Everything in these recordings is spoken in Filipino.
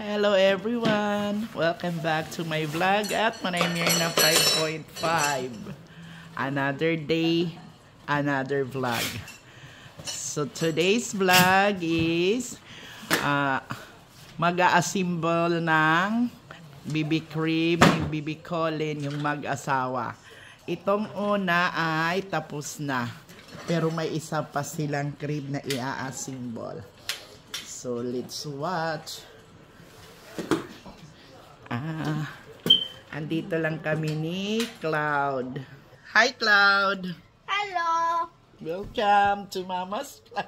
Hello everyone! Welcome back to my vlog at Manaymer na 5.5. Another day, another vlog. So today's vlog is mag-a-assemble ng BB cream, yung BB Colin, yung mag-asawa. Itong una ay tapos na. Pero may isa pa silang cream na i-assemble. So let's watch. Andito lang kami ni Cloud. Hi Cloud! Hello! Welcome to Mama's Vlog.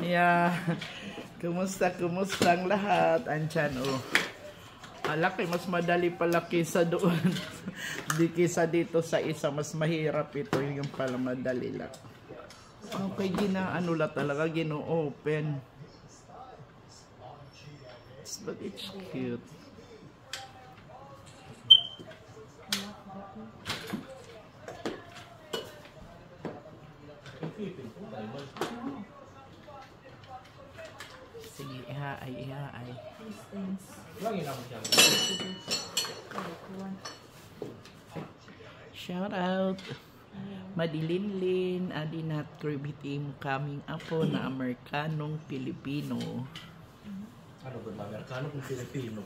Yeah. Kumusta ang lahat? Andyan oh. Alaki, mas madali pala kisa doon. Di kisa dito sa isa, mas mahirap ito. Yung pala madali lang. Okay, ginaano lang talaga, gino-open. But it's cute. Sige, ihaay. Shout out. Madilinlin, adinat kribitim kaming apo na Amerikanong Pilipino. Ano ba ba? Amerikano kung Pilipino?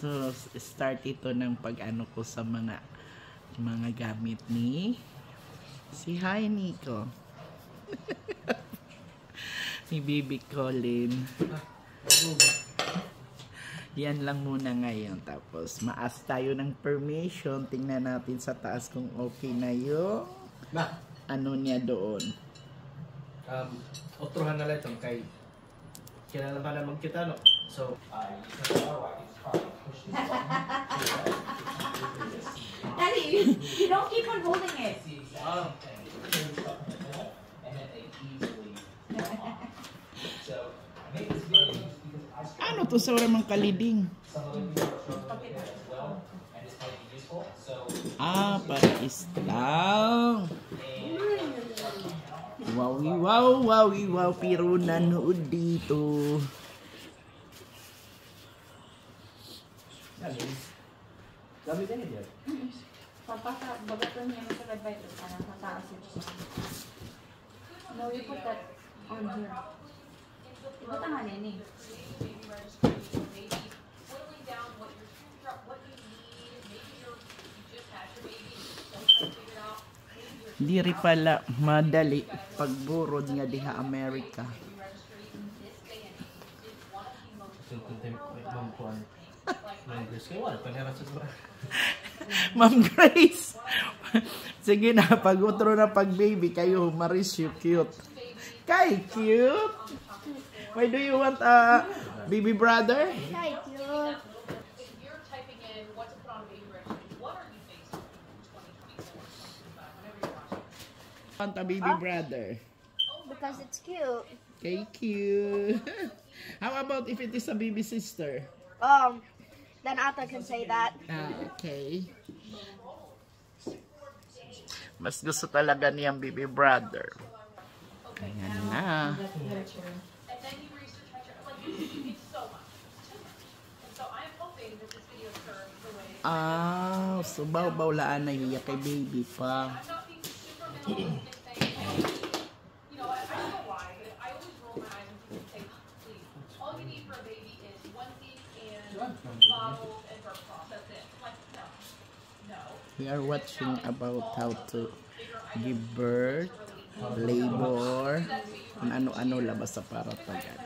So, start ito ng pag-ano ko sa mga gamit ni si Hi Nico. Ni BB Colin. Yan lang muna ngayon. Tapos, maas tayo ng permission. Tingnan natin sa taas kung okay na yung ano niya doon. Otruhan na lang itong kay kilala ba naman kita, no? So, Daddy, you don't keep on holding it. Ano to sa oramang kaliding? Para islang. Wow, pero nanood dito. gamitin niya. Babatan niya sa divider para mataas ito. No, you put that on here. Ibutang nga nini. Diri pala madali pagburod nga diha Amerika. Ma'am Grace. Sige na, pag-utro na pag-baby kayo, Maris, you cute. Kay cute. Why do you want a baby brother? Hi, cute. Want a baby brother? Because it's cute. Okay, cute. How about if it is a baby sister? Then Ata can say that. Okay. Mas gusto talaga niyang baby brother. Ayan na. So baw-bawlaan na hiya kay baby pa. We are watching about how to give birth, labor, kung ano-ano labas sa paratagan.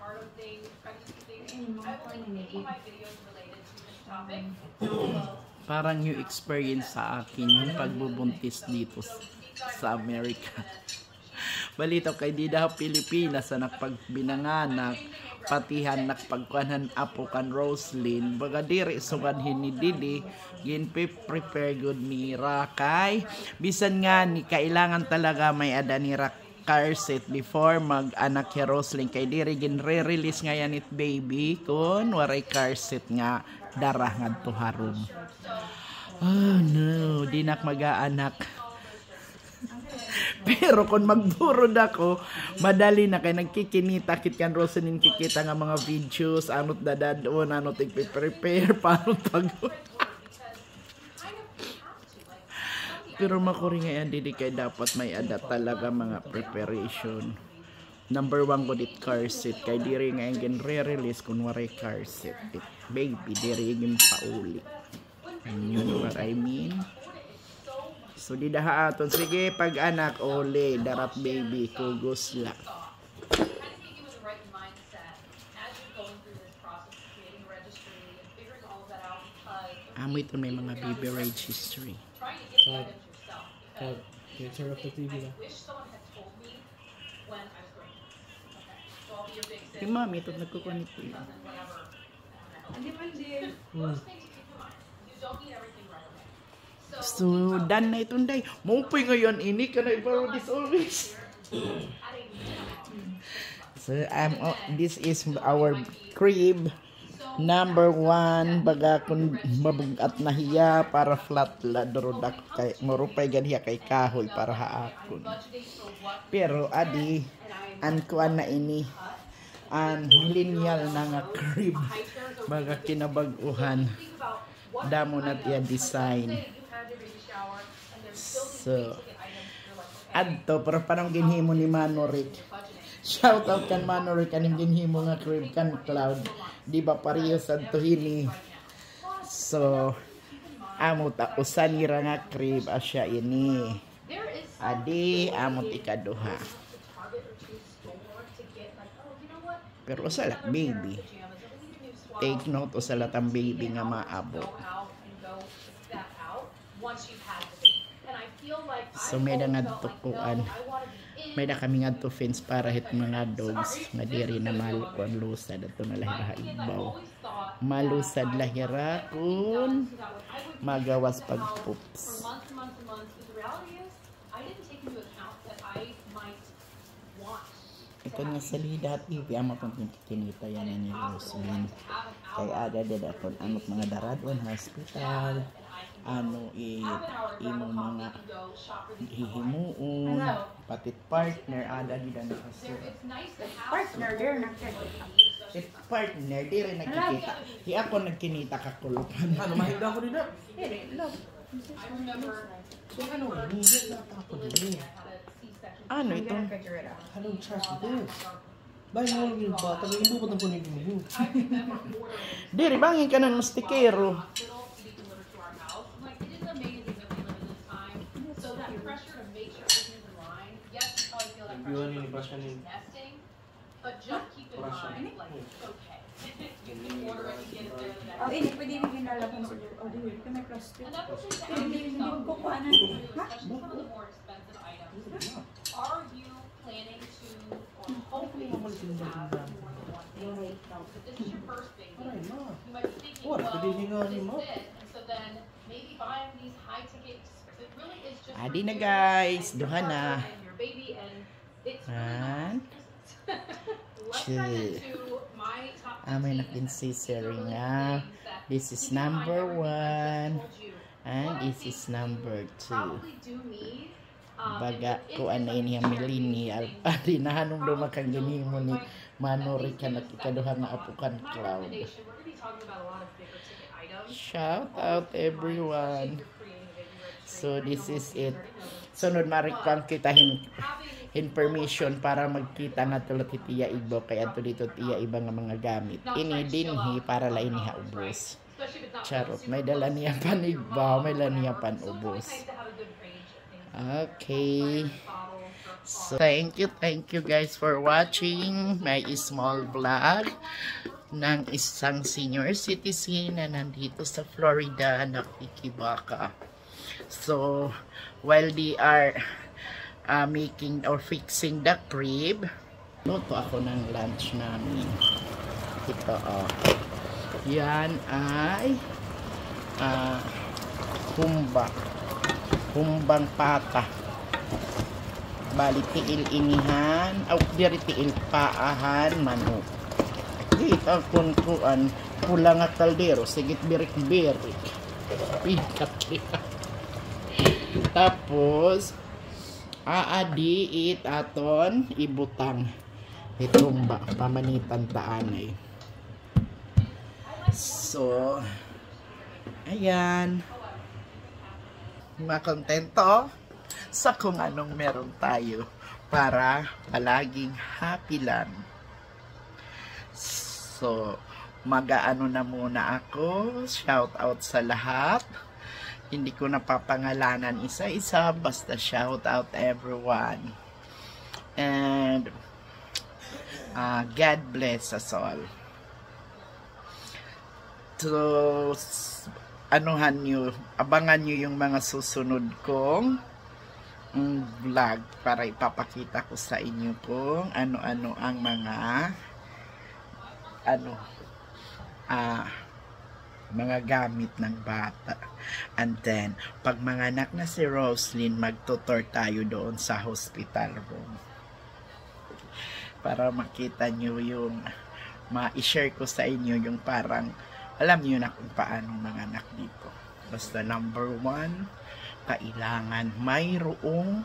part of things, pregnancy things. I will link any of my videos related to this Parang new experience sa akin yung pagbubuntis dito sa Amerika. Balito kay di daw Pilipinas sa nakpagbinanganak, patihan nakpagkuanan apo kan Roslyn, baga diri sugadhin ni Didi, gin prepare good ni Rakay. Bisan nga ni kailangan talaga may ada ni car seat before mag-anak kay Roslyn, kay diri gin re-release nga yan it baby kun waray car seat nga darah ngadto harom. Oh no, di nak mag-aanak. Pero kung magburod ako, madali na kay nagkikinita kit kan Roslyn kikita nga mga videos, anot dadadon, anot i-prepare, paano pagod. Pero makuri nga yan, didi kay dapat may ada talaga mga preparation. Number 1 ko dit car seat, kay diri nga yung re-release kung waray car seat. Baby, diri yung pauli. Yun what I mean. So di daha aton, sige pag anak ole darat baby kugos la. Amo ito may mga baby registry. You turn off the TV na. Si mami ito nagkukunik ko yun. So, done na itong day. Maupoy ngayon, ini ka na i-borrow this always. So, this is our crib. Number 1, baga kung mabugat na hiya para flat la dorodak kay marupay ganhiya kay kahoy para haakon. Pero adi kuan na ini an millennial na nga crib baga kinabag-uhan damo na tiya design. So adto pero parang ginhimo ni Manorik. Shout out kan Manorik kaning ginhimo nga crib kan Cloud. Di ba pareho sa tuhini. So amo ta usan ira nga crib asya ini. Adi amot ikaduha. Pero usala baby. Take note usala tang baby nga maabot. So may da ngadtukuan. May da kami ngadto fence para hit mga dogs nga diri na malukon lusad ato na lahira ibaw. Malusad lahira kun magawas pag poops. Ito nga salida TV amo kung kinita yan ni Roslyn. Kay aga dada kon amot mga daradon hospital. Ano imo mga hihimuon patit partner ada di dan kasi Partner there partner di rin nakikita di ako nagkinita kakulupan Ano, mahigda ko din na. Love. Hindi na ako din. ano ito Anong charge this? Bahay mo lang yung bata, may indo ko ng kunin mo. diri bangin ka ng mustikero. Yun, yung brush ka rin. Oh, ini pwede rin ginalaban siguro. Oh, di ito may plastic. Hindi magkukuhanan. Ha? Are you planning to, or hoping to have more than one baby? But this is your first baby. You might be thinking, well, this is it. And so then maybe buying these high tickets, it really is just Adi na guys, duha na. and your baby, and it's And let's dive into my top amay nakinsisering nga. This is number 1 and this is number 2. probably do need. Baga ko ana ini ang millennial pari nahanong do makang ginimo ni Manorik ka nakikaduha nga apukan Cloud. We're going to be talking about a lot of bigger ticket items. Shout out everyone. So this is it. Sunod marikwan kita information para magkita nga tulad tiya igbo kay adto dito tiya iba nga mga gamit. Ini dinhi para la ini haubos. Charot, may dala niya panigbaw, may dala niya panubos. Okay. So thank you guys for watching my small vlog. ng isang senior citizen na nandito sa Florida, nakikibaka. So, while they are making or fixing the crib, luto ako ng lunch namin. Ito, yan ay humbang pata. Bali, tiil inihan, diri tiil paahan, manok. Kita kuan pula nga kaldero, sigit birik-birik. Tapos, aadiit aton ibutang itong pamanitan taanay. So, ayan. Makontento sa kung anong meron tayo para palaging happy lang. So, mag-aano na muna ako. Shout out sa lahat. Hindi ko napapangalanan isa-isa, basta shout out everyone. And God bless us all. So, abangan nyo yung mga susunod kong vlog para ipapakita ko sa inyo kung ano-ano ang mga mga gamit ng bata. And then, pag manganak na si Roslyn, magtutor tayo doon sa hospital room para makita nyo yung ma-share ko sa inyo yung parang alam nyo na kung paano manganak dito. Basta number 1, kailangan mayroong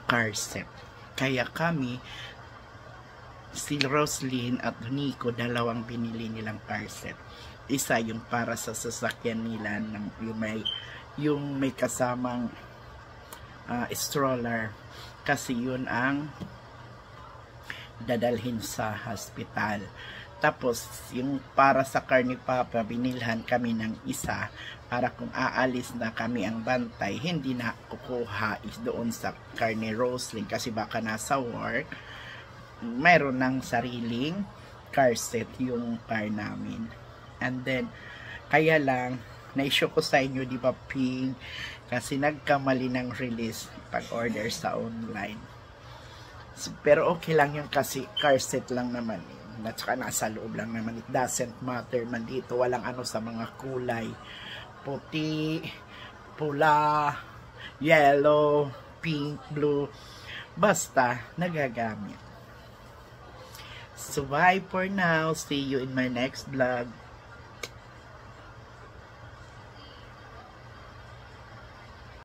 car seat. Kaya kami, si Roslyn at Nico, dalawang binili nilang car seat. Isa yung para sa sasakyan nila, yung may kasamang stroller, kasi yun ang dadalhin sa hospital. Tapos, yung para sa car ni Papa, binilhan kami ng isa para kung aalis na kami ang bantay, hindi na kukuha is doon sa car ni Roslyn kasi baka nasa work, mayroon ng sariling car seat yung car namin. And then, kaya lang, na-issue ko sa inyo, di ba, ping, kasi nagkamali ng release pag-order sa online. So, pero okay lang yun kasi car seat lang naman yun. At saka nasa loob lang naman. It doesn't matter man dito. Walang ano sa mga kulay. Puti, pula, yellow, pink, blue. Basta, nagagamit. So, bye for now. See you in my next vlog.